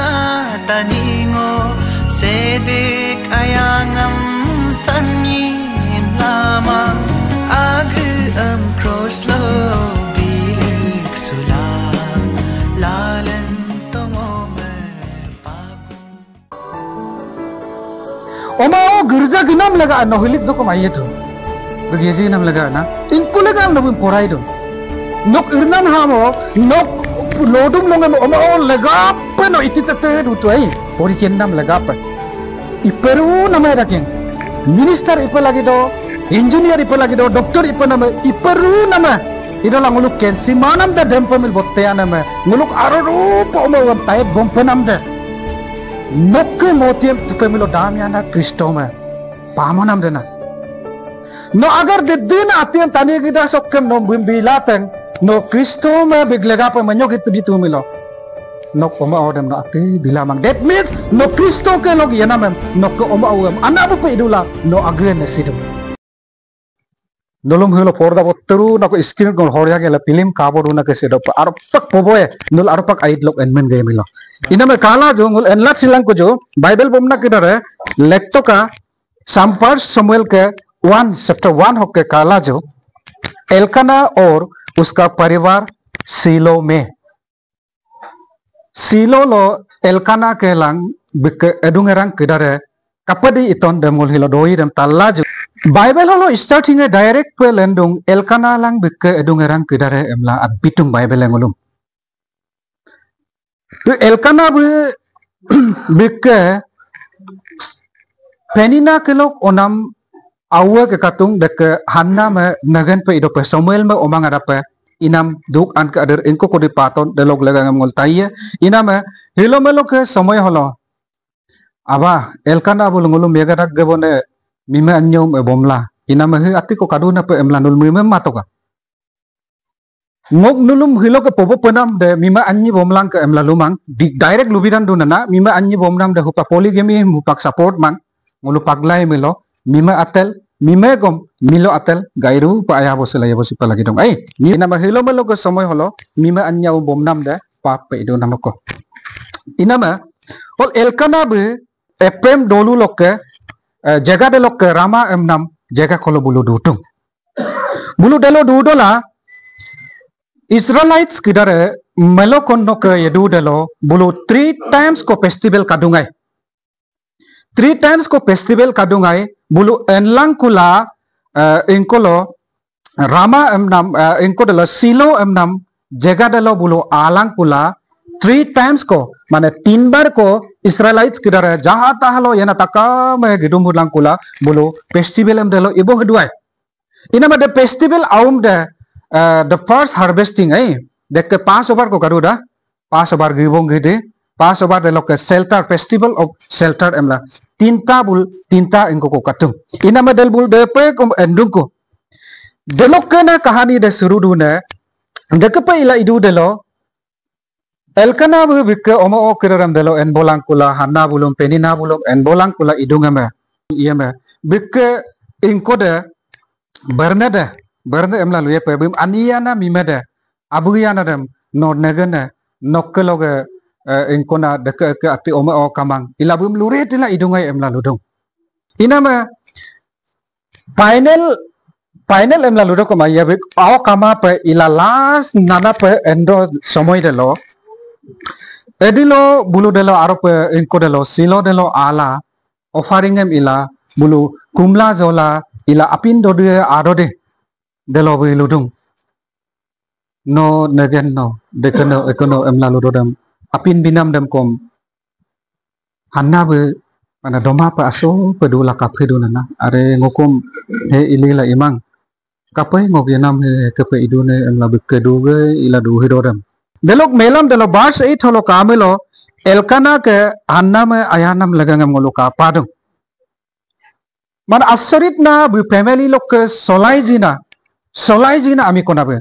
na taningo sedik ayangam sanyin lamang ag cross lo bilik sula lalan tomo me pagu oma o girja ginam laga no hilik do ko maye to begiye nam laga na inku laga no bim porai do nok irnan hamo nok lodum longam oma o laga pe no ititete du to ai ori kennam laga pe iperu namai raken minister ipalagi do engineer ipalagi do doctor ipanama iperu nama idola nguluk ken simanam da dempamil botteyana me nguluk aroru po oma tayet bompenam de nokke motiam tupemilo damiana kristo me pamanam de na no agar de din atiam tani gida sokkem no bimbilateng no kristo me biglega pa manyok itu ditumilo no oma odem no ati bilamang that means no kristo ke log yanamem no ko oma awam anabu pe idula no agren sidu nolom helo porda botteru na ko screen ko horya gela film kabodu na ke sedo arpak poboe nul arpak ait lok enmen ge milo iname kala jo ngul enlat silang ko jo bible bomna kidare lekto ka sampar samuel के 1 chapter 1 होके काला जो Elkanah और उसका परिवार silo में silo लो Elkanah के lung बिक एडुंगरंग किदरे kapadi iton demul hilo doi dem talla jo bible holo starting e direct pe lendung elkana lang bikke edungerang kidare emla abitung bible engolum tu elkana bu bikke penina kelok onam awe ke katung dek hanna me nagan pe ido pe samuel me omang ada pe inam duk an ke ader inko ko dipaton delok lega ngol taiye iname hilo melo ke samoy holo aba elkana bulungulu mega dak gebone mime anyom e bomla iname he ati ko kaduna pe emla nul mime matoka ngok nulum hilo ke popo penam de mime anyi bomlang ke emla lumang di direct lubidan dunana mime anyi bomnam de hupa polygamy hupak support man ngulu paglai milo mime atel mime gom milo atel gairu pa aya boselaya bosipa lagi dong ai ni nama hilo melo ke samoy holo mime anya bomnam de pa pe do namako inama ol elkana be epem dolu lokke jaga de lokke rama emnam jaga kolo bulu dutung bulu delo dudola israelites kidare melo konno ke yedu delo bulu 3 times ko festival kadungai 3 times ko festival kadungai bulu enlang kula inkolo rama emnam inko delo silo emnam jaga delo bulu alang kula 3 times ko mane 3 bar ko Israelites kidare jaha tahalo yana takame gidum bulang kula bulu festival em delo ibo heduai inama the festival aum de the first harvesting dek Passover ko garuda Passover gibong gide Passover de lok shelter festival of shelter emla tinta engko ko katung inama del bul de pe ko endung ko delok na kahani de surudu ne dek pe ila idu delo elkana bu bikke omo o kiraram delo en bolang kula hanna bulum penina bulum en bolang kula idungame iyame bikke inko de bernade emla luye pe bim aniana mimede abuyana dem no negene nokkeloge inko na de ke ati omo o kamang ila bum lure tila idungai emla ludung iname final emla ludo ko maya bik ao kama pe ila last nana pe endo somoy delo edilo bulu delo arope inko delo silo delo ala offering em ila bulu kumla zola ila apin dode arode delo biludung no negen no dekeno ekono emla ludodam apin binam dem kom hanna be mana doma pa aso pedula kaphe dunana are ngokom he ilila imang kapai ngogenam he kepe idune emla bekeduge ila du hidodam delok melam delo bars 8 holo kamelo elkana ke hanna me ayanam lagangam ngolo ka padung man asarit na bu family lok ke solai jina ami konabe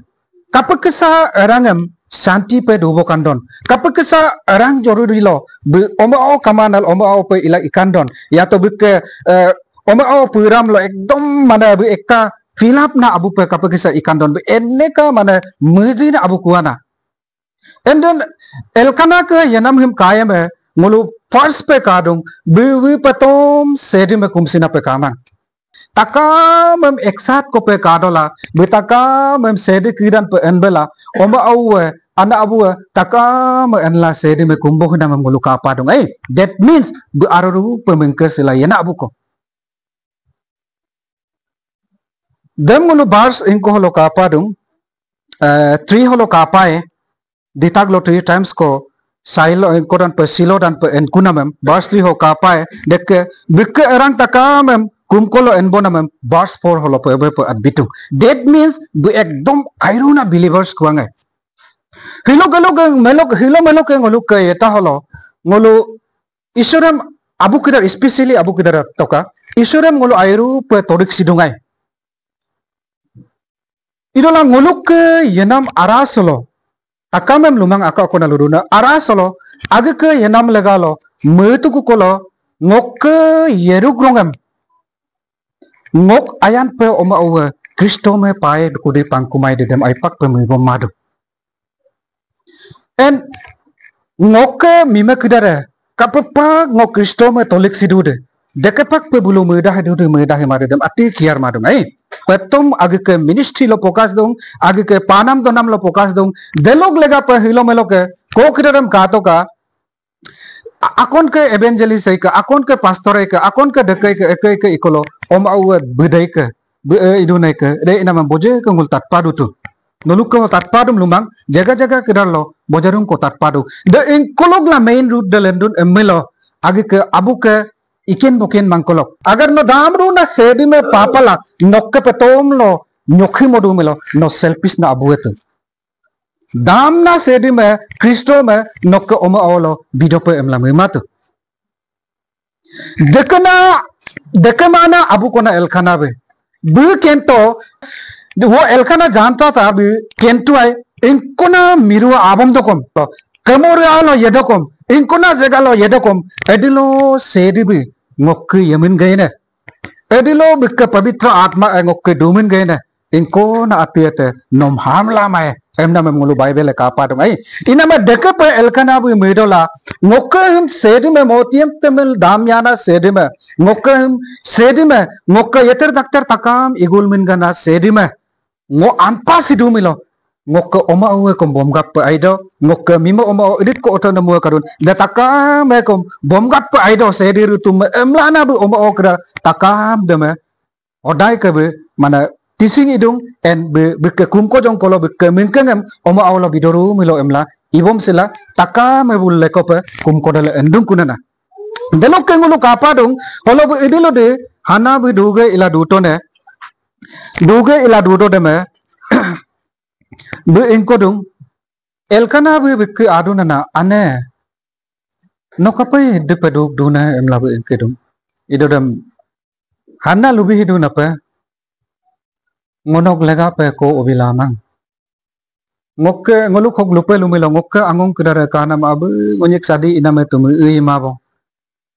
kapakesa rangam santi pe dubo kandon kapakesa rang joruri lo bu omo o kamanal omo o pe ila ikandon ya to bu ke omo o puram lo ekdom mana bu ekka filap na abu pe kapakesa ikandon bu enneka mana mujina abu kuana and then elkana ke yanam him kayame ngulu first pe kadung bi patom sedi me kumsina pe kaman taka mem eksat ko pe kadola bi taka mem sedi kiran pe enbela oma awe ana abu taka me enla sedi me kumbo hina mem ngulu ka padung ai that means bi araru pe mengke sila yana abu ko dem ngulu bars inko holo ka padung 3 holo ka pae ditaglo 3 times ko Silo koran pe silo dan pe enkuna mem bars 3 ho ka pae dek bikke erang taka mem kumkolo enbona mem bars 4 holo pe adbitu that means bu ekdom kairuna believers kuangai hilo melo ke ngolu ke eta holo ngolu isuram abu kidar especially abu kidar toka isuram ngolu airu pe torik sidungai idola ngolu ke yenam arasolo akamem lumang aka kona luruna arasolo age ke yenam legalo metu ku kolo ngok yeru grongam ngok ayan pe oma owe kristo me pae kude pangkumai dedem aipak pe mi bomadu en ngok mime kidare kapapa ngok kristo me tolik sidude dekepak pe bulu mudah mare dem ati kiar madung ai petom age ke ministry lo fokus dong age ke panam donam lo fokus dong delog lega pe hilo melo ke ko kidaram ka to ka akon ke evangelist ai ka akon ke pastor ai ka akon ke dekai ke ikolo om au bedai ke idunai ke re ina man boje ke ngul tat padu tu noluk ko tat padum lumang jaga kidar lo bojarum ko tat padu de inkolog la main route de lendun emelo age ke abu ke ikin bukin mangkolok agar no damru na sedi me papala nokke petom lo nyokhi modu melo no selfish na abuetu dam na sedi me kristo me nokke oma olo bidope emla me matu dekana abu kona elkhana be bu kento wo elkhana janta ta bi kentu ai inkona miru abam dokom kemore alo yedokom inkona jegalo yedokom edilo sedi bi ngokki yamin gaine edilo bikka pavitra atma ngokki dumin gaine inko na atiete nom hamla mai emna mem ngulu bible ka padum ai ina me deke pe elkana bu medola ngokkim sedi me motiem temel damyana sedi me ngokkim sedi me ngokka yeter daktar takam igul min gana sedi me ngo anpa sidu milo ngokka oma uwe kom bom gap pe aido ngokka mimo oma edit ko otana mu karun da takam me kom bom gap pe aido sedi rutum emlana bu oma okra takam de me odai ke be mana tising idung en be ke kum ko jong kolo be ke mingkengem oma awlo bidoru milo emla ibom sila takam e bulle ko pe kum ko dale endung kunana delok ke ngulu kapa dong holo be idilo de hana be duge ila duto de me bu inko dong elkana bu bikki adunana ane nokapai de peduk duna emla bu inke dong idodam hana lubi hiduna pe ngonok lega pe ko obilamang ngokke ngolu khok lupe lumilo ngokke angong kedare kana mabu ngonyek sadi iname tumu ei mabo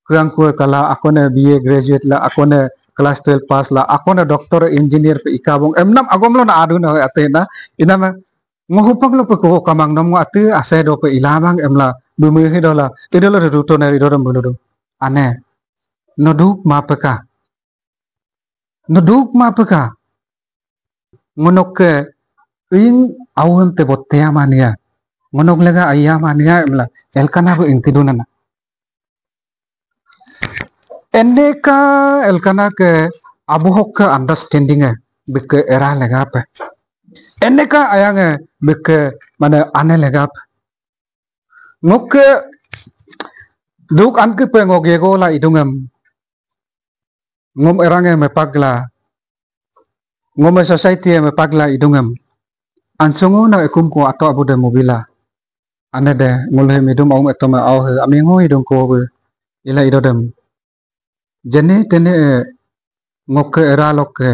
kurang ku kala akone BA graduate la akone class 12 pass la akone doctor engineer pe ikabong emnam agomlo na aduna atena inama ngohupang lo pe ko kamang nom ate ase do pe ilamang emla bumi hidola idolo ruto na idoram buludu ane noduk mapeka ngonok ke ing awem te botea mania ngonok lega ayah mania emla elkana bu inkidunana eneka elkana ke abuhok ke understanding e bikke era lega pe eneka ayang e bikke mana ane lega pe ngok duk anke pe ngogego la idungam ngom erange me pagla ngome society me pagla idungam ansongo na ekum ko ato abude mobila ane de ngulhe midum au etoma au amingo idung ko be ila idodem jene tene ngokke era lokke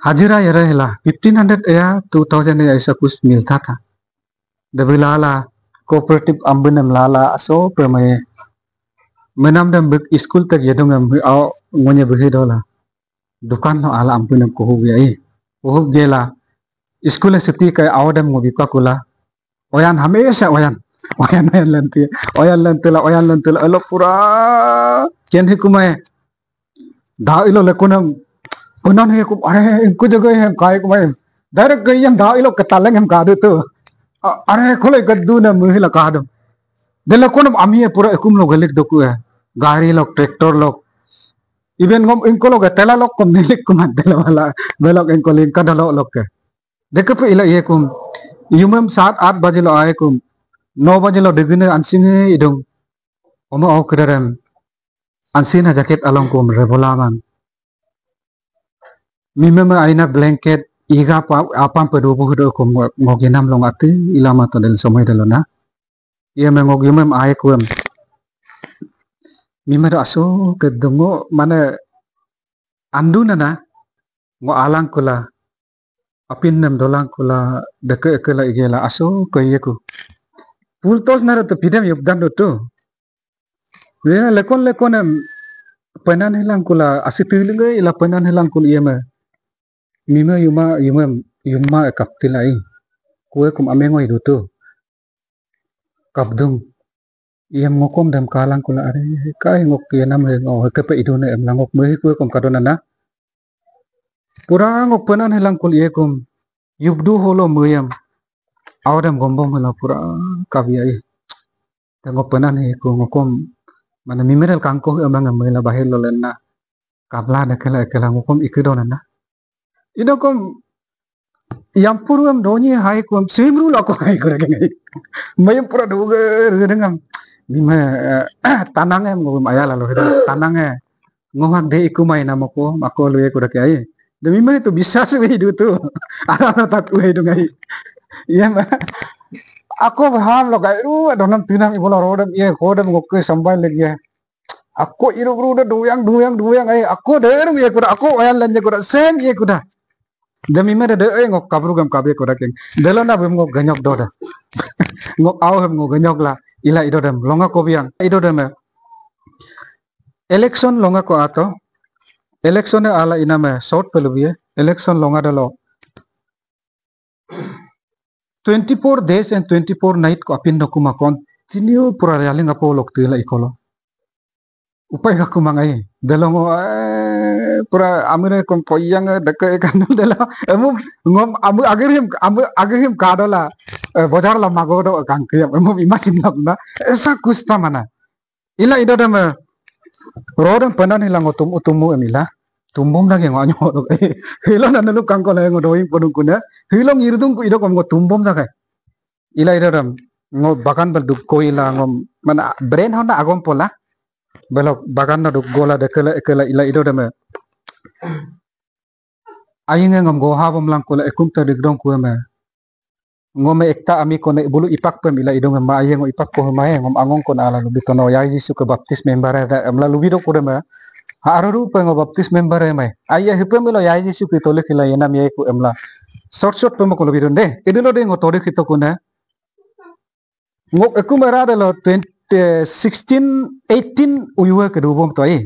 hajira yara hela 1500 ya 2000 ऐसा कुछ मिलता था दबिलाला cooperative ambunam lala aso pramaye menam dam school तक यदुंगम au ngonye behidola दुकान no ala ambunam ko hugi gela school सेती के आवडम मोबी का कुला ओयान हमेशा ओयान oyan oyan lentila elo pura ken hikumai da ilo lekunam konon he kum are इनको जगह हम काय kumai direct gay yang da ilo ketaleng hem kadu tu are khole gaddu na muhila kadu dele konam ami pura ekum lo galik doku gari lok tractor lok even ngom inko lok tela lok kom nilik kuman dele wala belok inko link kadalo lok ke देखे पे इला ये कुम युमम 7-8 बजे लो आए कुम 9 बजे लो डिगने अंसिंगे इदुम ओमो औ कदरम अंसिना जैकेट अलong कुम रेबोलाman मिमम आइना ब्लैंकेट इगा आपam pedu buhdo कुम ngoginam long ati ilama to del somai delona iya mengog yumem ae kuam mimado aso kedungo mana anduna na ngo alang kula apin nam dolang kula deke ekela igela aso koyeku pultos nara to pidam yobdan do ya lekon penan hilang kula asitilinge ila penan hilang kul iyama mima yuma kaptilai kue kum amengo idutu kapdung iyam ngokom dam kalang kula are kai ngok yanam he ngo kepe idune em langok mehi kue kum kadonana pura ngok penan hilang kul iyekum yubdu holo muyam awdam gombom hela pura kabiai ngok penan he ku ngokom mana mimerel kangko emang mela bahir lo lenna kabla ekela ngokom ikidonana idokom yang puruam donye hai kum simru la ko hai kore ngai mayam pura doge redengam mime tanange ngom ayala lo tanange ngohak de ikumai namako mako luye ko dakai de mime itu bisa sih hidup tu ana tak uhe dongai iya ma ako baham lo gai ru donam tinam ibola rodam ye kodam ngokke sambai lagi ako iru ru duyang ai ako der ye kuda ako ayal lanje kuda sem ye kuda demi mere de ngok kabrugam kabe kuda king delona bem ngok ganyok doda ngok aw hem ngok ganyok la ila idodam longa ko biang idodam election longa ko ato election ala iname short pelubie election longa dalo 24 days and 24 night ko apin dokuma continue pura yaling apo lok tila ikolo upai aku mangai delongo pura amire kom poyang deke kan dela emu ngom amu agirim kadola bozar la magodo kangke emu imagine na esa kusta mana ila idodam rodam panan hilang utumu emila tumbom lagi ngonyo hilong na naluk kangko la ngodoing podung kuna hilong irdung ku ido kom ngo tumbom sakai ila idodam ngo bakan bal duk koila ngom mana brain hona agom pola belok bagan na duk gola ekela ila idodam ayinge ngom go habom lang kola ekum ta digdong ku me ngome ekta ami ko ne bulu ipak pem ila idong ma ayeng ipak ko ma ngom angong ko ala lubi tono ya Yesu ke baptis member da amla lubi do ko de ma haru pengo baptis member mai ayah hipem lo ya Yesu ke tole kila yenam ye ku amla short pem ko lubi donde idilo de ngo tore kito kuna ngok ekum era de lo 16 18 uyuwa ke dubom to ai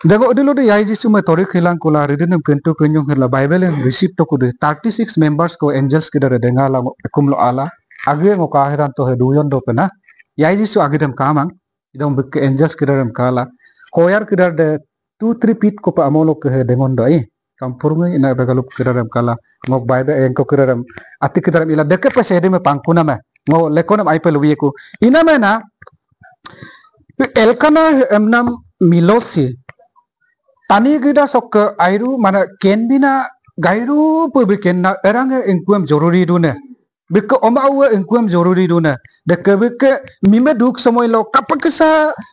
dago idilo de ya Yesu me tore khilang kula ridinam kento kenyong hela bible en receipt to ku de 36 members ko angels ke dare dengala ekum lo ala age ngo ka heran to he duyon do pena ya Yesu agidam kamang idom bek angels ke dare kala koyar ke dare 2-3 feet ko pa amolo ke dengon do ai kampurunga ina begalup ke dare kala ngok bible en ko ke dare ati ke dare ila deke pa sede me pangkuna me ngo lekonam ai peluwi ko ina me na elkana emnam milosi tani gida sok airu mana kenbina gairu pu bikenna eranga engkuam joruri dune bik omawa engkuam joruri dune deke bik mime duk samoy lo kapaksa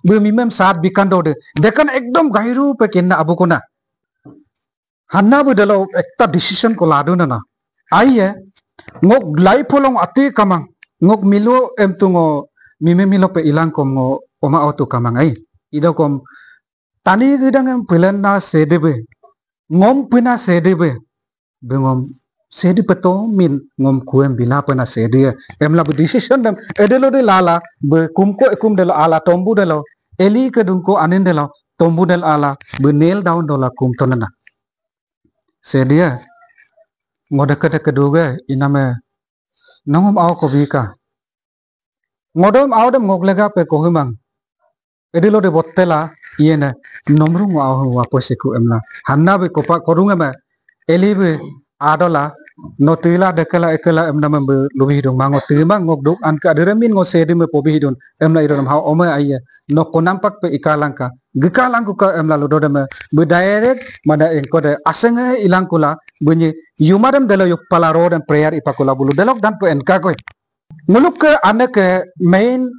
be mimem saat bikando de dekan ekdom gairu pe kenna abukuna hanna budalo ekta decision ko laduna na aiye ngok life holong ati kamang ngok milo emtungo mime milo pe ilang kom ngo oma auto kamang ai idokom tani gidang em pilan na sedebe ngom pina sedebe bengom sedi peto min ngom kuem bila pina sedi em la decision dam edelo de lala be kumko ekum de ala tombu de lo eli ke dunko anin de lo tombu del ala be nail down dola kum tonana sedia ngode ke doge iname nangom aw ko bika ngodom awdem ngoglega pe kohimang edilo de bottela yene nomrung wa poseku emla hanna be kopa korunga ma elibe adola no tila dekala ekala emna membe lubi hidung mango tima ngogduk an ka deremin ngo sedi me pobi hidun emla idon ha ome aye no konampak pe ikalangka gikalangku ka emla lodode me be direct mada engkode asenge ilangkula bunyi yumadam delo yuk pala road and prayer ipakula bulu delok dan pe enka koy muluk ke aneke main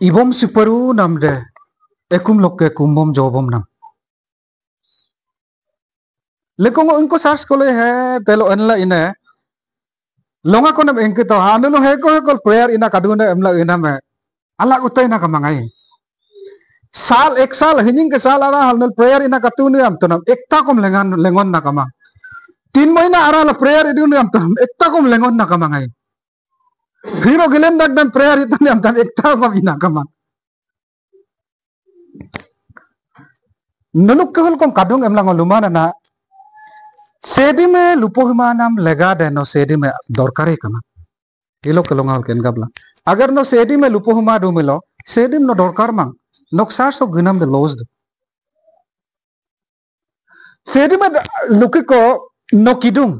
ibom superu namde ekum lokke kumbom jobom nam lekong inko sars kole he telo enla ine longa konam engke to hanelo he ko prayer ina kaduna emla ina me ala utai na kamangai साल एक साल हिनिंग के साल आरा हलनल prayer इना कतुने am tonam ekta kom lengon na kamang 3 महीना आरा la prayer idune am tonam ekta kom lengon na kamangai hiro gelem dak dan prayer itane am tan ekta kom ina kamang nunuk ke hol kom kadung emla ngolumana na sedi me lupo himanam lega de no sedi me dorkare kana hilo ke longa hol ken gabla agar no sedi me lupo hima do melo sedi no dorkar mang noksar so gunam de lost sedi me luki ko no kidung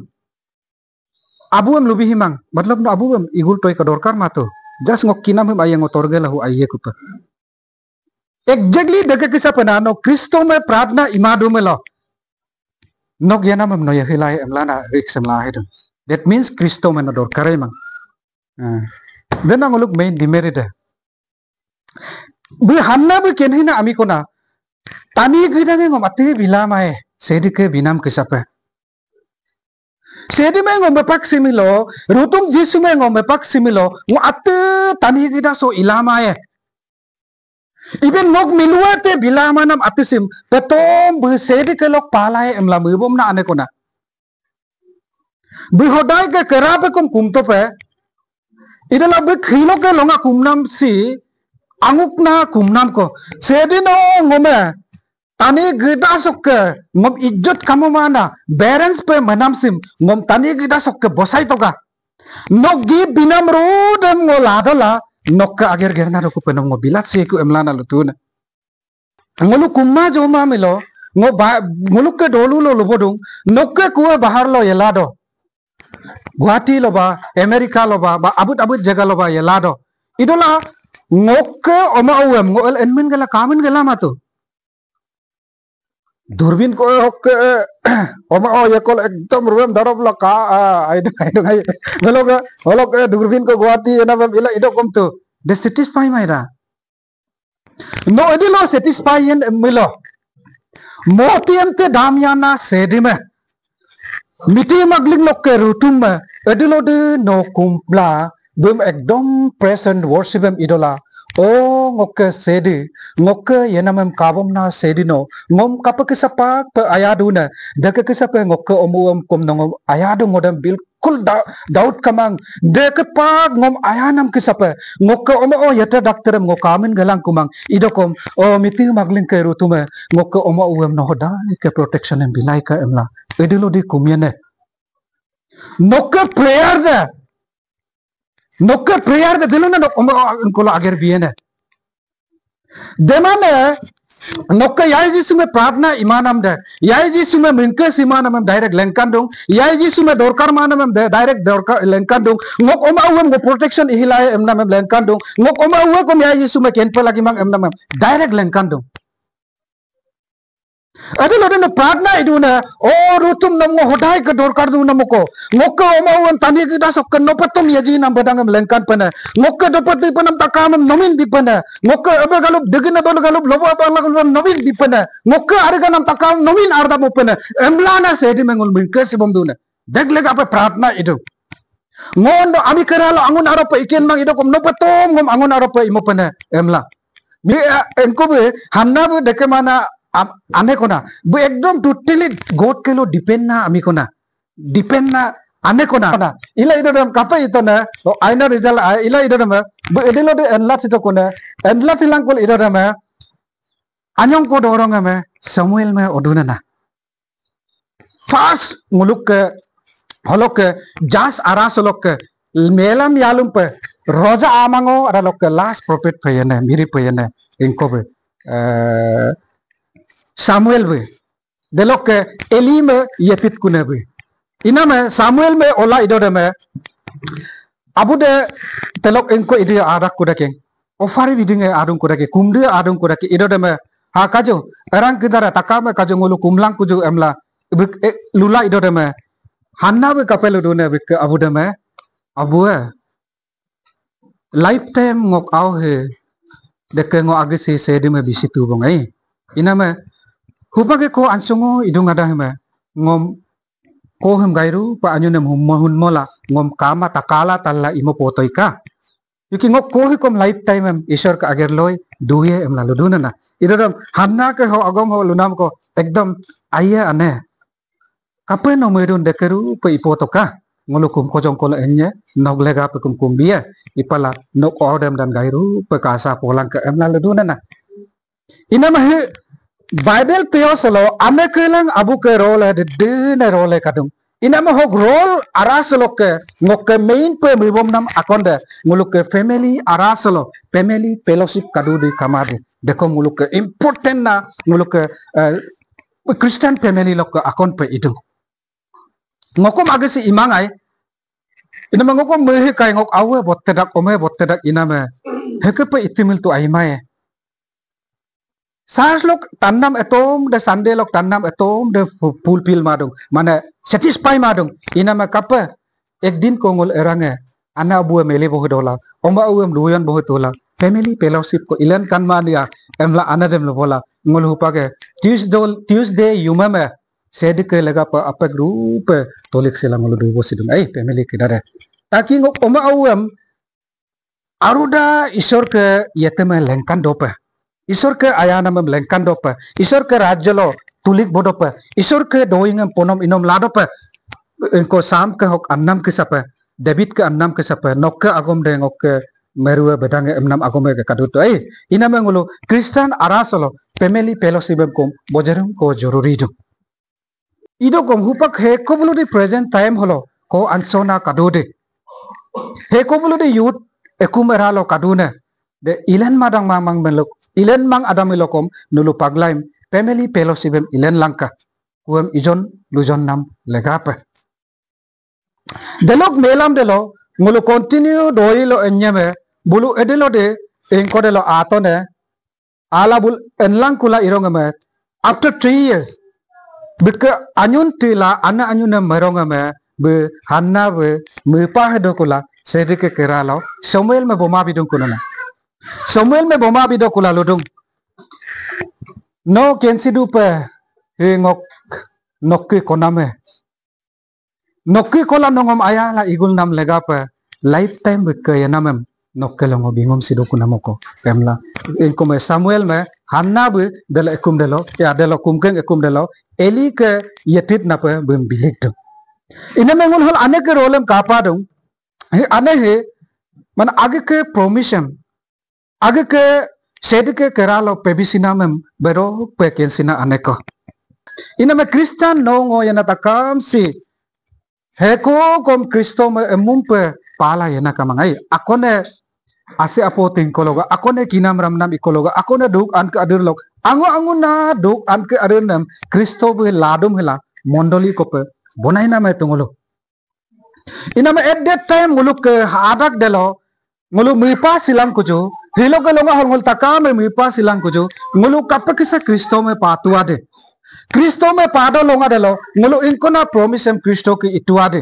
abu em lubi himang matlab no abu em igul toy ka dorkar mato just ngok kinam him ayang otorge lahu aye kupa exactly deke kisa penano kristo me pradna imadu melo nok yana mam no yahilai emlana riksemla hedun that means kristo me no dorkare mang then ang look main demerit bu hanna bu kenhina ami kona tani gidage ngom ate bilamae sedike binam kisape sedi me ngom bepak similo rutum jisu me ngom bepak similo ngo ate tani gida so ilamae even nok miluate bilama nam atisim petom bu sedike lok palai emla mubom na ane kona bu hodai ke kerape kum kumto pe idala bu khilo ke longa kumnam si anguk na kumnam ko sedino ngome tani gida sokke ngom ijjot kamamana parents pe manam sim ngom tani gida sokke bosai toga nok gi binam rodem ngoladala nok ka ager gerna ro ku penom ngo bilat se ku emlana lutuna ngolu kumma joma milo ngoluk ke dolu lo lobodung nok ke ku bahar lo yelado Guwahati loba Amerika loba ba abut jaga loba yelado idola ngokke oma awem ngol enmin gala kamin gala mato durbin ko hokke oma o yakol ekdom ruem darab la ka ai holok durbin ko Guwahati ena bam ila ido kom to de satisfy maida no edilo satisfy en milo motiente damyana sedime miti magling lokke rutum edilo de no kumpla bum ekdom present worship em idola o ngokke sedi ngokke yenamem kabom na sedino ngom kapake sapak pe ayadu na deke kesape ngokke omuam kom nong ayadu ngodam bilkul daud kamang deke pak ngom ayanam kesape ngokke omo o yata dakterem ngokamin galang kumang idokom o miti magling ke rutume ngokke omo uem no hoda ke protection em bilai ka emla edilo di kumyene nokke prayer de diluna no ko ager biene demane nokke yai jisu me प्रार्थना imanam de yai jisu me minke imanam direct lenkandung yai jisu me dorkar manam direct dorkar lenkandung ngok oma uam go protection ihilai emnam lenkandung ngok oma uam kom yai jisu me kenpe lagi mang emnam direct lenkandung adil odin प्रार्थना iduna o rutum namo hodai ke dorkar du namoko ngokko omauan tani kita sok no patum yaji nam badangam lengkan pana ngokko dopati panam takam nomin dipana ngokko abegalup degina dolgalup lobo apalagul nomin dipana ngokko arganam takam nomin arda mopana emlana sedi mengul minke sibom duna degleg apa प्रार्थना idu ngondo ami keralo angun aropa iken mang ido kom no patum ngom angun aropa imopana emla mi engko be hanna be deke mana ane kona bu ekdom totally god kelo depend na ami kona depend na ane kona ila ido dam kapa ito na aina result ila ido dam bu edelo de enlat ito kona enlat hilang kol ido dam anyong ko dorong ame Samuel me oduna na first muluk ke holok ke jas aras holok ke melam yalum pe roja amango ada lok last prophet payane miri payane inko be Samuel be delok Eli me yetit kuna be ina me Samuel me ola idode me abu de telok inko ide arak kuda keng ofari bidinge adung kuda ke kumde adung kuda ke idode me ha kajo erang kidara takame kajo ngulu kumlang kujo emla lula idode me hanna be kapelo done be abu de me abu lifetime ngok au he deke ngo age se de me bisitu bong ai ina me hupage ko ansongo idung ada me ngom ko hem gairu pa anyune hun mola ngom kama takala talla imo potoi ka yuki ngok ko hi kom lifetime em ishor ka ager loy duye em la luduna na idodam hanna ke ho agom ho lunam ko ekdom aya ane kape no medun dekeru pe ipotoka ngolukum kojong kolo enye noglega pe kum kumbia ipala nok ordem dan gairu pe kasa polang ke em la luduna na ina mahe Bible teosolo ane kelang abu ke role de ne role kadung ina ma hok role arasolo ke ngok main pe mibom nam akonde nguluk ke family arasolo family fellowship kadu di kamade deko nguluk ke important na nguluk ke Christian family lok akon pe itu ngokom agesi imangai ina ma ngokom mehe kai ngok awe bottedak ome bottedak ina me heke pe itimil tu aimae Sars lok tanam atom de Sunday lok tanam atom de fulfill madung mana satisfy madung ina ma kapa ek din ko ngol erange ana abu mele boh dola omba uem luyan boh dola family fellowship ko ilan kan mania emla ana dem lo bola ngol hupage Tuesday yumame sed ke lega pa apa group tolik sela ngol do bosidum ai family ke dare taki ngok omba uem aruda isor ke yeteme lengkan dope ईश्वर के आयाना में लेंकन दोप ईश्वर के राज्य लो तुलिक बोदोप ईश्वर के doing पोनम enum लादोप इनको साम के होक अन्नम के सप डेबिट के अन्नम के सप नोक के आगम दे ngok के मेरुए बेदांगे एमनम आगम के कादुतो ए इना में ngolo क्रिश्चियन आरासलो फैमिली फेलोशिप को बोजरम को जरूरी जो इदो को हुपक हे को बुलुदी प्रेजेंट टाइम हलो को अनसोना कादुदे हे को बुलुदी youth एकुमेरा low कादुने de ilen madang mamang melok ilen mang adam melokom nulu paglaim family fellowship ilen langka kuem ijon lujon nam legape delok melam delo ngulu continue doilo enyeme bulu edelo de engko delo atone ala bul enlang kula irongame after 3 years bika anyun tila ana anyuna merongame be hanna be mepa hedokula sedike keralo Samuel me boma bidung kunana Samuel me boma bido kula ludung no kensidu pe ngok nokki koname nokki kola nongom aya la igul nam lega pe lifetime be ke yanamem nokke longo bingom sido kunamoko pemla inko me Samuel me hanna be delo ekum delo ya delo kumkeng ekum delo Eli ke yetit na pe bem bilik do ina mengul hol ane ke rolem kapa dong ane he man age ke promission आगे के said के केरालो पेबिसिना में बेरो पेकेंसिना अनेको इना में Christian नोंगो यना तकाम सी हेको कोम क्रिस्तो में एमुम पे पाला यना कमंगाई अकोने आसे अपो तिंकोलोगा अकोने किनाम रामनाम इकोलोगा अकोने दुक अनके अदर लोग अंगो ना दुक अनके अदर नाम क्रिस्तो बे लाडुम हेला मंडली कोपे बनाइना में तुंगलो इना में एट दैट टाइम मुलुक के हादक देलो ngulu mipa silang kujo hilo ke longa hol ngol takame mipa silang kujo ngulu kapakisa Kristo me patua de Kristo me pado longa de lo ngulu inkona promise em Kristo ki itua de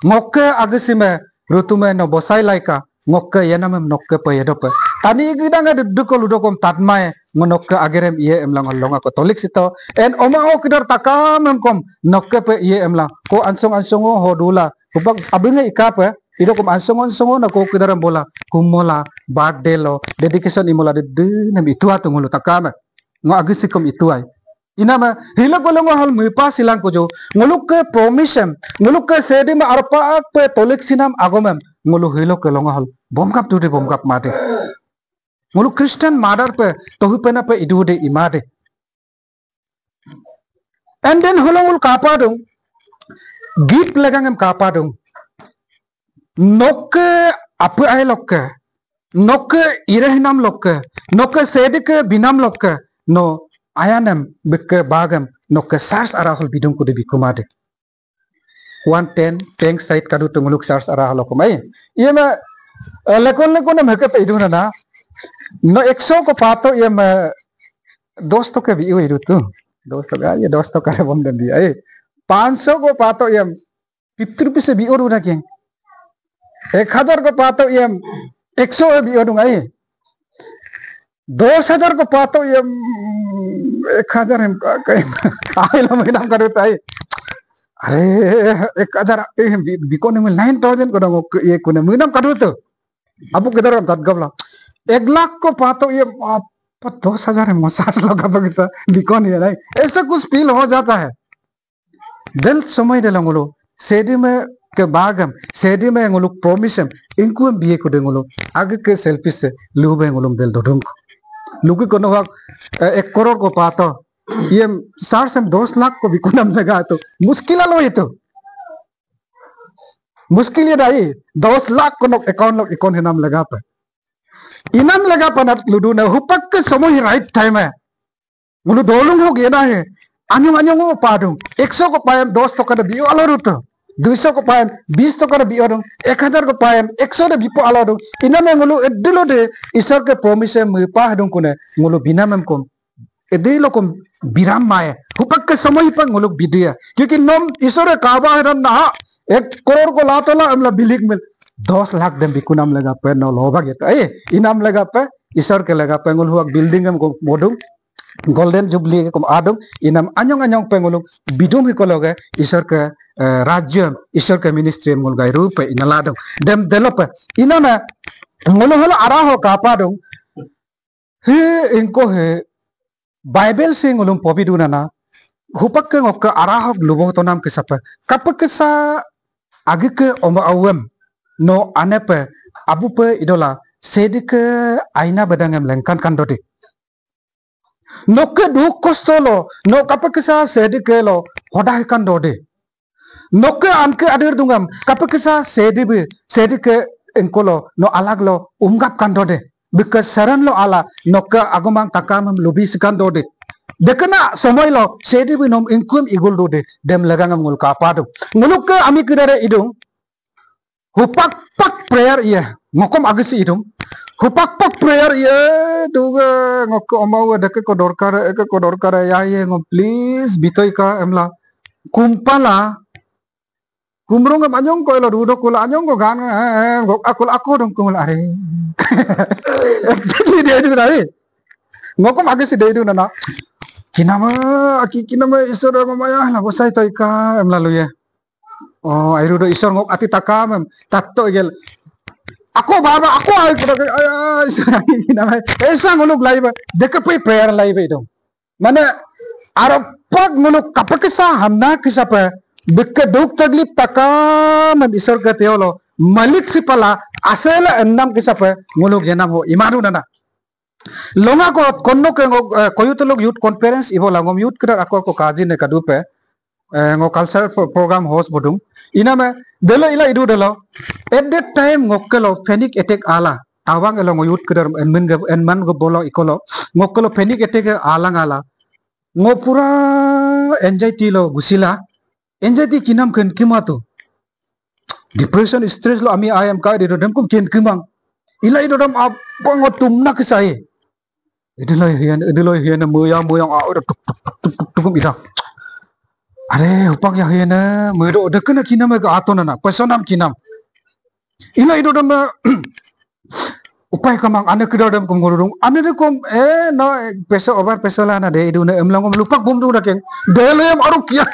ngokke agisime rutume no bosai laika ngokke yanamem nokke pe yedope tani gidanga de duko ludokom tatmae ngonokke agerem iye emlang longa ko tolik sito en oma o kidar takamem kom nokke pe iye emlang ko ansong hodula ubak abinge ikape ido kum ansongon na ko kidaram bola kumola birthday lo dedication imola de nem itua tungulu takame ngo agisikom ituai inama hilo golongo hal mipa silang ko jo nguluk ke promission nguluk ke sedim arpa pe tolik sinam agomem ngulu hilo ke longo hal bomkap tude bomkap mate ngulu Christian mother pe tohu pena pe idude imade and then holongul kapadung gift legangem kapadung Nokke apa ay lokke. Nokke irehinam lokke. Nokke sedike binam lokke. No ayanam bikke bagam nokke sars arahol bidung kude bikumade. 110 tank site kadu tunguluk sars arahol lokomai. Iya ma lekon meke pe iduna na. No 100 ko pato iya ma दोस्तों के भी वही रुतु दोस्तों का ये दोस्तों का बम दंडी आए 500 को पातो ये 50 रुपये से भी और उना क्या 1000 को पातो ये 100 भी और आए 2000 को पातो ये 1000 हम कहीं आए लो मैं नाम करूँ ताई अरे 1000 बिकोने में 9000 को ना ये कोने मैं नाम करूँ तो अब किधर हम तब गवला 1 लाख को पातो ये 10,000 मसाज लगा बगीचा बिकॉन है नहीं ऐसा कुछ फील हो जाता है दिल समय दे लंगोलो सेडी में के बागम सेडी में ngolo promise इनको बिये को दे ngolo आगे के सेल्फी से लुबे ngolo दिल दोडुम लुकी को न 1 करोड़ को पाता ये 10 लाख को बिको नाम लगा तो मुश्किल लो ये तो मुश्किल ये नहीं 10 लाख को अकाउंट है नाम लगा पे इनाम लगा पनात लुडू ने हुपक के समय राइट टाइम है मुनु दोलुंग हो गया ना है अन्यों को पादुं 100 को पायम 200 तो कर बियो आलो रुतो 200 को पायम 20 तो कर बियो दुं 1000 को पायम 100 दे बिपो आलो दुं इना में मुनु एडिलो दे ईश्वर के प्रोमिस में पा दुं कोने मुनु बिना में को एडिलो को बिराम माए हुपक के समय पर मुनु बिदिया क्योंकि नम ईश्वर का बा है ना 1 करोड़ को लातोला हमला बिलिक में 10 लाख दम बिकु नाम लगा पे नो लोबा गेता ए इनाम लगा पे ईश्वर के लगा पे ngul huak building em ko modung golden jubilee ke kom adum inam anyong pengulung bidung ko loge ईश्वर के राज्य ईश्वर के ministry ngul gai rupe inaladum dem develop inana ngul hol ara ho ka padung he inko he bible se ngulum pobiduna na hupak ke ngok ara ho lubo to nam ke sapa kapak ke sa agi ke om awem no anepe abu pe idola sedik aina badangem lengkan kandoti no ke du kostolo no kapakisa sedik lo hodai kandode no ke anke adir dungam kapakisa sedik enkolo no alag lo umgap kandode because saran lo ala no ke agomang takam lubis kandode dekena somoy lo sedik nom inkum igul dode dem lagangam ngul kapadu nguluk ke ami kidare idung hupak pak prayer iya ngokom agisi idum hupak pak prayer iya duga ngok omau deke ko dorkar ya ye ngom please bitoi ka emla kumpala kumrong ngam anyong ko elo dudo kula anyong ko gan ngok aku dong kumul are jadi dia itu nai ngokom agisi de itu nana kinama isoro ngomaya la bosai toi ka emla lo ye oh airu do isor ngok ati takam tatto gel ako baba ako ay esa nguluk live deke pe prayer live itu mane aropak nguluk kapakisa hamna kisapa bikke duk taglip takam isor ke teolo malik sipala asela enam kisapa nguluk jenam ho imanu nana longa ko konno ke koyutolog youth conference ibo langom youth kra ako kaji ne kadupe ngo culture program host bodung ina me delo ila idu delo at that time ngokelo panic attack ala tawang elo ngoyut kedar enman go bolo ikolo ngokelo panic attack alang ala ngo pura anxiety lo gusila anxiety kinam ken kimato depression stress lo ami I am ka idu dem kum ken kimang ila idu dam abang tumna kisai iduloi hian moyang a tuk ida अरे उपाक या है ना मेरे उधर किना में आतो ना पैसा नाम किना इला इधर दम उपाय कमांग आने किधर दम कुम गुरुंग आने दे कुम ना पैसा ओवर पैसा ला ना दे इधर ने एमलांगम लुपाक बुम दूर रखें दे ले हम आरो किया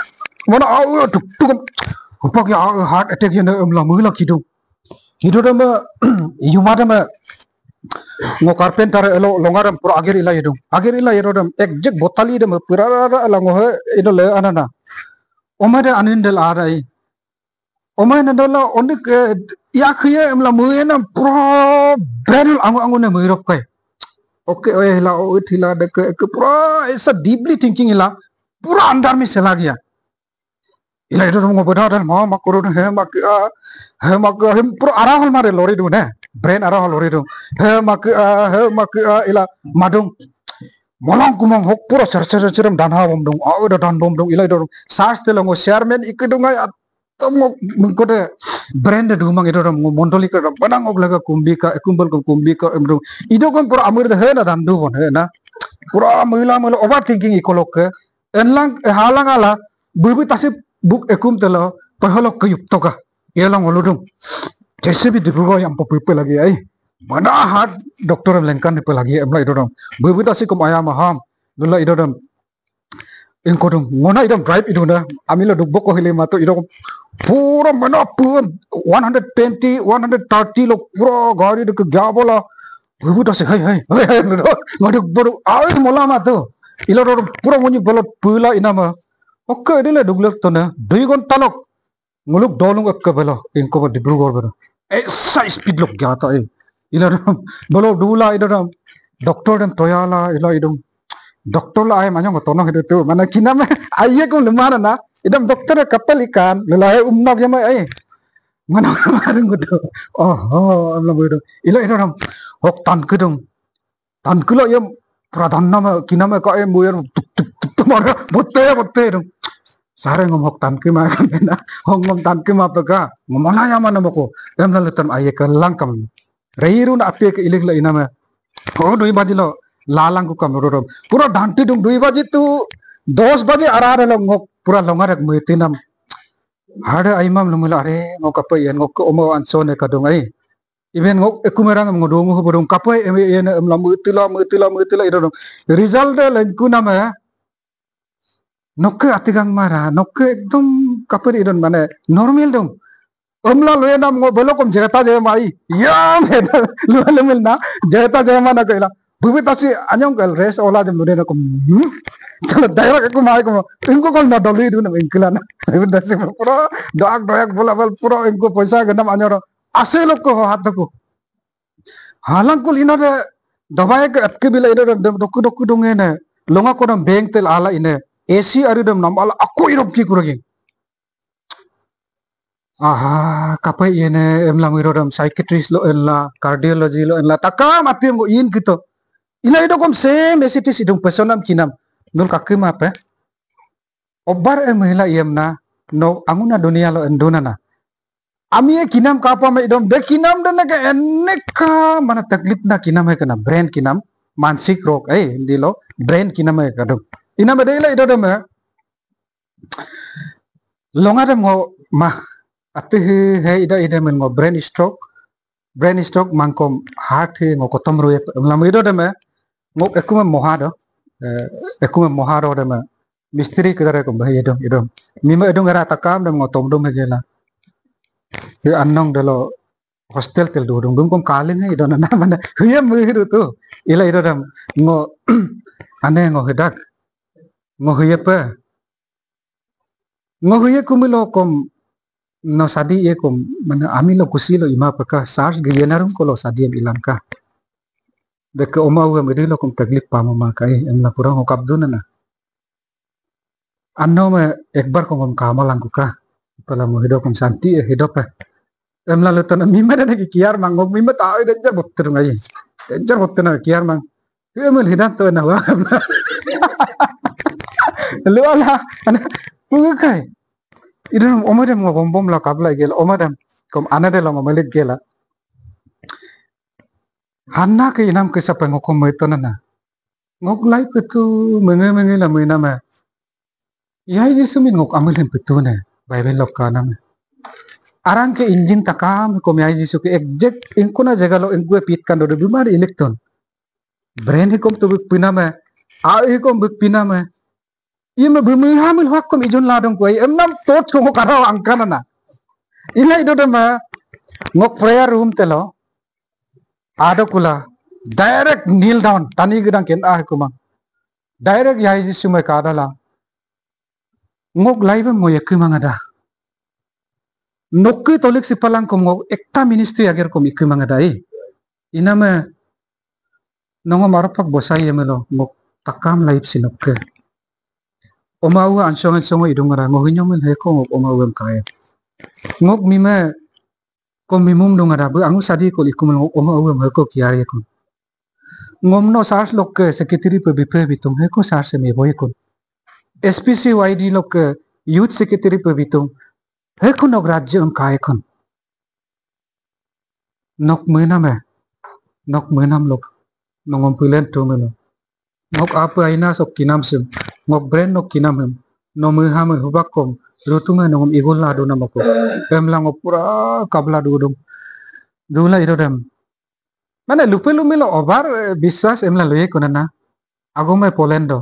mana आओ टुक उपाक या हार्ट अटैक या ना एमलांग मुला किदु इधर दम युवा दम ngo carpenter elo longaram pura agir ila yedum ekjek botali dem pura lango he idole anana omade anindel arai omai nandola onik ya khiye emla muena pro brand angu ne muirok kai okay oye hila o thila de ke pro ऐसा deeply thinking hila pura अंदर में चला गया ila itu ngo beda dan mau makuru he mak puro arah hol mare lori du ne brain arah hol lori du he mak ila madung molong kumong hok puro cerem dan ha bom dong udah dan bom dong ila itu sars telo ngo chairman ikidung ay atom ngo mengkode brand de dumang itu ram mondoli ka padang og laga kumbika kumbika emdung ido kon puro amir de he na dan du bon he na puro mila overthinking ikolok ke enlang halang ala bubu tasip buk ekum telo paholok kayup toka yelang oludung jese bi dibrugo yang popipe lagi ai mana hat doktor lengkan dipe lagi emla idodom bubu tasip kum ayam ham dula idodom ingkodum ngona idom drive idona amila duk boko hile mato idom puro mana pun 120 130 lo puro gari duk gabola bubu tasip hai ngoduk baru ai mola mato ilodom puro munyi bolot pula inama oke ini lah dugler tuh na, 2 घंटा लोग nguluk dolung ek belo inko ba Dibrugarh bero esa speed lok gyata ila ram bolo dula ida ram doktor dem toyala ila idum doktor la ay manyong tono hidu tu mana kinam aye ko lumana na idam doktor kapal ikan lelai umnak yama ay mana maring gudu oh amla bedo ila ida ram hok tan kulo yam pradhan nama kinam ka ay muyer tuk tuk tuk mara botte dum sare ngom hok tan kima kana ngom tan kima peka ngomana ya mana mako em la letam aye ka langkam reirun ape ke ilik la inama ho 2 baji lo lalang ku kam ro pura danti dung 2 baji tu 10 baji arare lo ngok pura longar ek muitinam hade aimam lumula are ngok apa yen ngok omo ansone kadung ai even ngok ekumerang ngodong ho bodong kapai yen em la muitila idong result de lengku nama nokke atigang mara nokke ekdom kapur idon mane normal dong omla loye nam ngo belokom jeta je mai yam lulemil na jeta je mana kaila bubitasi anyong kal res ola jam nure na kom chalo direct aku mai kom ingko kol na doli du na ingkilana bubitasi pura doak bola bal pura ingko paisa ganam anyoro ase lok ko hat ko halang kul ina de dabai ke atke bila ida doku dong ene longa ko dam bank tel ala ine AC aridam nam ala aku irop ki kuragi aha kapai yene emlang irodam psychiatrist lo enla cardiology lo enla takam atim go in kito ila ido kom same esitis idung personam kinam nul kakim apa obar emela yemna no anguna dunia lo endonana ami kinam kapa me idom de kinam dan ke eneka mana taklif na kinam he kana brain kinam mansik rok dilo brain kinam he kadum ina medela ida dem longa dem ngo ma ate he ida men ngo brain stroke mangkom heart he ngo kotom roye lam ida dem ngo ekume mohado dem mistri kedare ko bahe idom mima idong era takam dem ngo tom dom hegela he annong delo hostel tel do dum kom kaling he idona na mana huye muhiru tu ila ida dem ngo ane ngo hedak ngohuye kumilo kom no sadi ye kom mana amilo kusilo ima peka sars giyenarum kolo sadi em ilangka deke oma uwe medilo kom taglip pamama kai emla kurang hokap dunana anno me ekbar kom kamalang kuka pala mo hido kom santi hidope emla lutan mima dana ki kiar mangok mima tahu denjar bokter ngai denjar bokter na kiar mang emel hidan to na wa lu ala pugai idam omadam ngobombom la kabla gel omadam kom anade la ngomelik gela hanna ke inam ke sapa ngokom metonana ngok lai petu menge la mena ma yai disumin ngok amelin petu ne bible lokana me arang ke injin takam kom yai disu ke exact inkona jaga lo engwe pit kan do bimar electron brain he kom to pinama ai kom pinama ima bumi hamil hakom ijon ladong ko emnam tot ko karaw angkana na ila ido dama ngok prayer room telo ado kula direct kneel down tani gedang ken kuma direct yai jisu me kadala ngok live mo yakimang ada nokki tolik sipalang kom ngok ekta ministry ager kom ikimang ada inama nongo maropak bosai yemelo ngok takam live sinokke oma u ansong ansong idung ngara ngohinyo men he ko oma u kaya ngok mime ko mimum dong ngara bu angu sadi ko ikum oma u he ko kiari ko ngom no sars lok ke secretary pe bipe bitung he ko sars se me boy ko SPCYD lok ke youth secretary pe bitung he ko nok rajya kaya kon nok menam lok nongom pilen to melo nok apa aina sok kinam sim ngok brand nok kinam hem no ham hubakom rutunga nongom igol la do namako emlang pura kabla dudung dula idodem mane lupe lumilo obar biswas emla loye konana agome polendo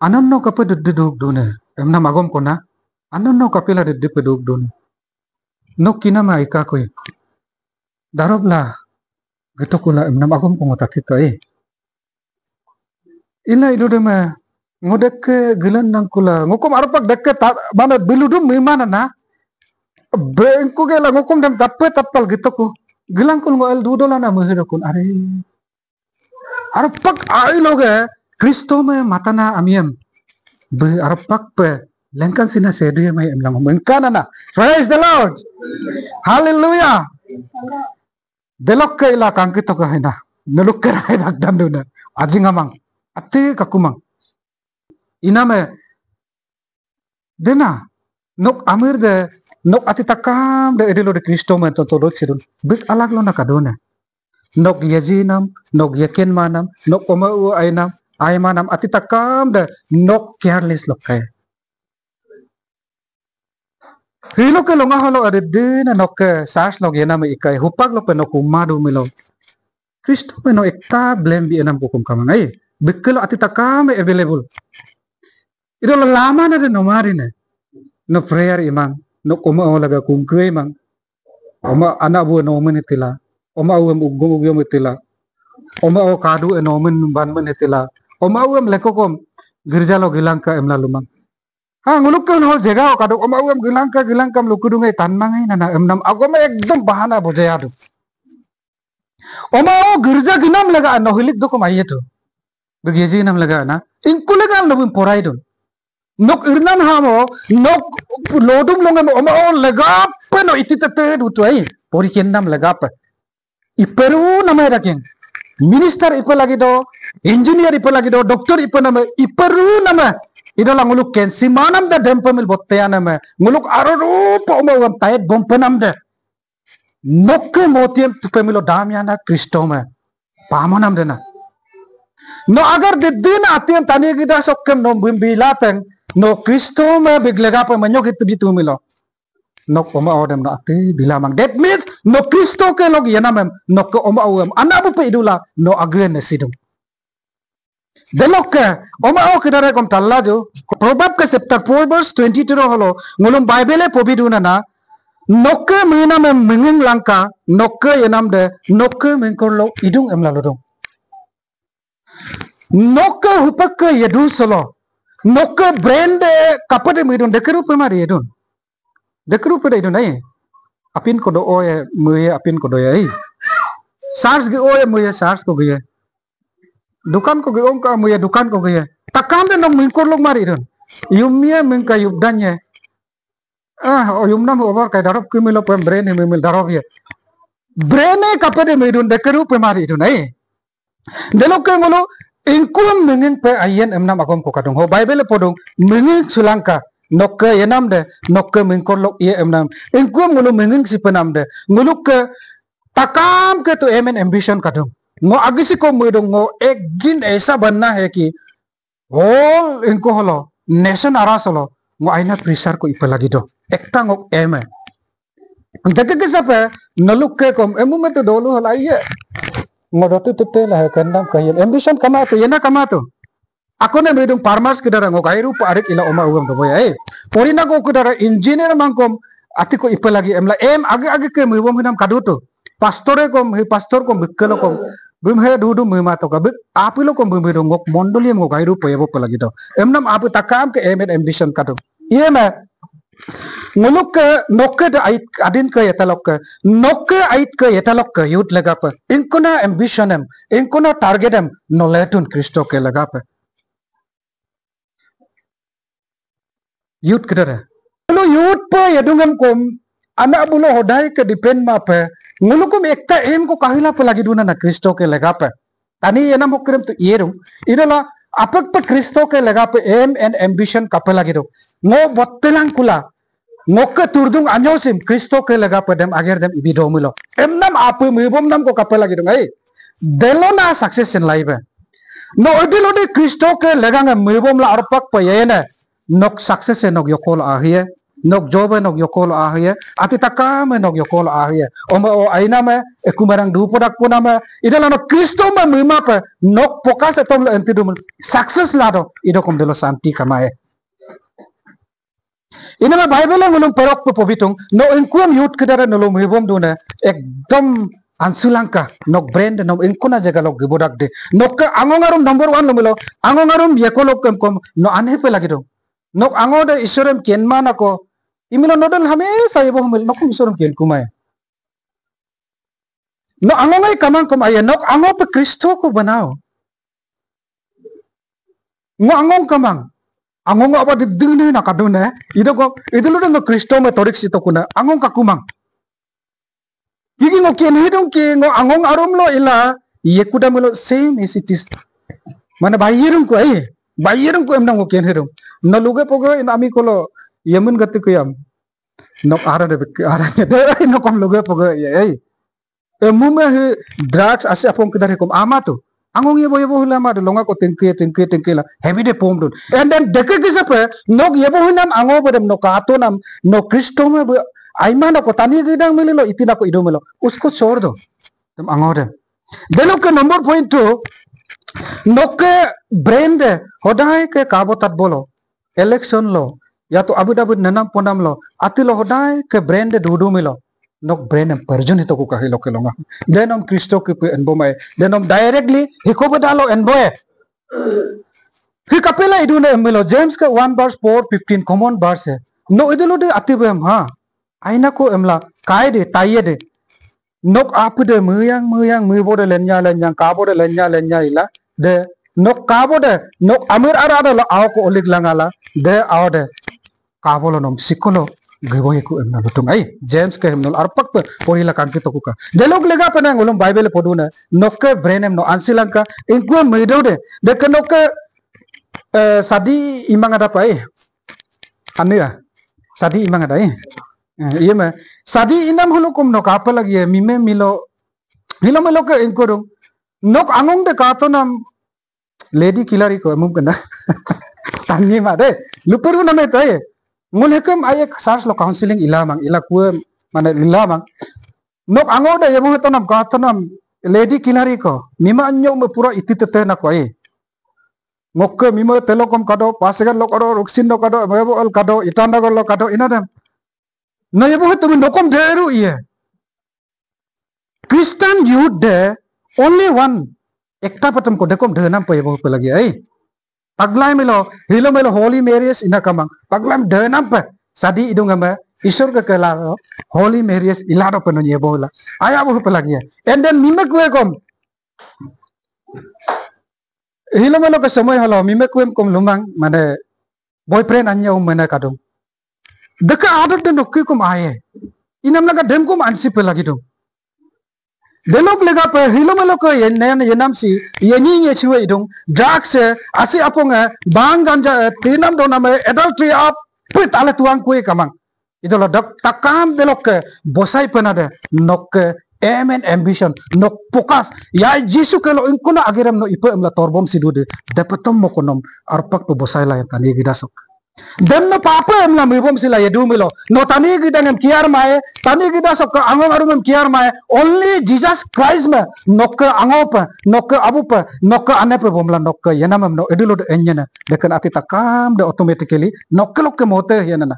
anonno kape duduk dune emna magom kona anonno kapila duduk dune nok kinama ika koy darobla getokula emna magom pongotati to ila idodem ngodek gelan nangkula ngokom arpak deket mana beludum memana na bengku gela ngokom dam dapat tapal gitu ku gelang kul ngoel $2 na mahirokun are arpak ai loge Kristo me matana amiem be arpak pe lengkan sina sedri mai emlang mengkana na praise the Lord hallelujah delok ke ila kangkito ka hina neluk ke rai dak danduna ajing amang ate kakumang iname dena nok amir de nok ati takam de edilo de Kristo men to do chirun bit alag lo na kadona nok yazinam nok yaken manam nok oma u ainam ay manam ati takam de nok careless lok kay hilo ke longa halo ade de na nok sars lok yenam ikay hupak lok nok umadu milo Kristo men no ekta blame bi enam hukum kamang ay bikelo ati takam available ito lama na de nomari ne no prayer imang no oma o laga kumkwe mang oma anak bu nomen itila oma uam ugum itila oma o kadu nomen ban itila oma uam lekokom girja lo gilangka emla lumang ha nguluk kan hol jega o kadu oma uam gilangkam lukudungai tanmangai nana emnam agoma ekdom bahana bojaya du oma o girja ginam laga no hilik do kom ayeto begeji nam laga na inkulegal no bim porai dun nok irnan hamo nok lodum longa oma o legap no ititete dutuai pori kendam legap iperu namai raking minister ipalagi do engineer ipalagi do doctor ipanama iperu nama idola nguluk ken simanam da dempamil bottayana me nguluk aroru po oma wam tayet bompanam de nokke motiem tupemilo damiana Kristo me pamonam de na no agar de din atien tani gida sokkem no bimbilateng no Kristo me biglega pa manyok itu bitumilo nok oma odem na ati bilamang that means no Kristo ke log yanamem no ke oma om anabu pe idula no agren sidum delok oma o kidare kom tallajo probab ke chapter 4 verse 22 holo ngulum bible e pobiduna na nokke menamem mengeng langka nokke yanam de nokke mengkorlo idung emlalodong nokke hupak yedu solo nokke brand kapade midun dekeru pemari edun dekeru pede idun ai apin kodo oye muye apin kodo ai sars ge oye muye sars ko ge dukan ko ge onka muye dukan ko ge takam de nong mingkor log mari idun yumye mingka yubdanye yumnam over kai darop kimilo pem brain mimil darop ye brain kapade midun dekeru pemari idun ai delokke ngolo ingkum mengeng pe ayen emnam akom ko kadung ho bible podong mengeng sulangka nokke yenam de nokke mengkor lok ye emnam ingkum ngulu mengeng sipenam de nguluk ke takam ke to emen ambition kadung ngo agisi ko mudong ngo ek din ऐसा बनना है कि all इनको hello nation aras holo ngo aina pressure ko ipalagi do ekta ngo eme dekke ke sape naluk ke kom emu me to dolu hala ye ngodotu tete lah kandam kayen ambition kama to yena kama to ako na medong farmers kidara ngo kairu parik ila oma uam do boy porina ko kidara engineer mangkom ati ko ipalagi emla em age ke mebom hinam kaduto pastore kom he pastor kom bikkelo kom bim he dudu mema to ka bik apilo kom bim do ngok mondoli ngo kairu payebo palagi do emnam apu takam ke emet ambition kadu yema nguluk nokke da ait adin ke yatalok nokke ait ke yatalok youth lagap inkuna ambition em inkuna target em noletun Kristo ke lagap youth kedara lo youth pe yadungam kom anak bulo hodai ke depend ma pe ngulukum ekta em ko kahila pe lagi duna na Kristo ke lega pe tani enam hokrem to yerum idala apak pe Kristo ke lega pe aim and ambition kapel lagi do ngo bottelang kula ngokke turdung anyosim Kristo ke lega pe dem ager dem ibido milo emnam apu mibom nam ko kapel lagi do ngai delona success in life no odilode Kristo ke lega ngam mibom la arpak pe yene nok success nok yokol ahie nok job nok yokol ahie ati takam nok yokol ahie o aina me ekumarang du podak puna me idala no Kristo ma mima pe nok pokas etom lo entidum success lado idokom delo santi kamae ina me bible ngulung perok pe pobitung no engkuam youth kedara no lo mibom dune ekdom ansulangka nok brand no engkuna jaga lok gibodak de nok angongarum number 1 lo milo angongarum yekolok kom no anhe pe lagi do nok angode isorem kenman ako imilo nodal hamesha ibo humil nok isorem ken kumai no angongai kamang kumai nok ango pe Kristo ko banao ngo angong kamang angong apa didingne na kadune ido ko idulu no Kristo me torik sito kuna angong kakumang higi ngo ken hidong ke ngo angong arom lo ila yekuda melo same as it is mana bayirum ko ai bayirum ko emna ngo ken hidong no luge pogo in ami kolo yemun gati ko yam nok arade de no kom luge pogo ai emume he drugs ase apong kidare kom amato angong yebo hula ma de longa ko tenke la heavy de pom dun and then deke gisape nok yebo hunam ango bedem no kato nam no Kristo me aima no ko tani gidang mililo itina ko ido milo usko chor do tum ango de delo ke number point 2 nokke brand hodai ke kabotat bolo election lo ya to abu nanam ponam lo atilo hodai ke brand dudu milo nok brand em perjun hito ko kahilo ke longa denom Kristo ke pe enbo mai denom directly hiko badalo enbo e hi kapela idune milo James ke 1 verse 4:15 common verse no idelo de atibem ha aina ko emla kai de taye de nok apu de muyang mubo de lenya kabo de lenya ila de nok kabo de nok amir arada lo aw ko olig langala de aw de kabo lo nom sikolo gebo ku emna lutung ai James ke hemnol arpak pe pohila kanki to ka de log lega pana ngolom bible poduna nok ke brain em no ansilanka ingku meido de ke nok ke sadi imang ada pai ania sadi imang ada iya me sadi inam hulukum nok apa lagi mime milo ke ingkurung nok angong de kato nam lady kilari ko mum kena tangi ma de luperu name taye ngulhekem aye sars lo counseling ilamang ila ku mane ilamang nok ango de yemo to nam kato nam lady kilari ko mima anyo me pura ititete na ko ai ngokke mima telokom kado pasegan lo kado ruksin lo kado mebo al kado itanda lo kado inadam na yebo tu nokom deru iye Christian youth de only one ekta patam ko dekom dhenam pe yebo pe lagi ai paglai melo hilo melo holy marys ina kamang paglam dhenam pe sadi idung amba isor ke kala holy marys ilado pe no yebo la aya bo pe lagi and then mime ku kom hilo melo ke samoy halo mime ku kom lumang mane boyfriend anya mena kadung deka adat de nokki kum aye inam laga dem kum ansi pe lagi dong delok lega pe hilo melo ko yenam si yeni ye chwe dong drugs asi aponga bang ganja tinam do name adultery up put ala tuang kue kamang idolo dak takam delok ke bosai penade nok aim and ambition nok pokas ya jisu ke lo inkuna agiram no ipe emla torbom sidude dapatom mokonom arpak pe bosai la tani gidasok dem no papa emla mibom sila yedu milo no tani gida ngem kiar mae tani gida sok angong arum kiar mae only Jesus Christ me nok angop nok abup nok anepe bomla nok yenam no edulod enyana dekan ati takam de automatically nok mote yenana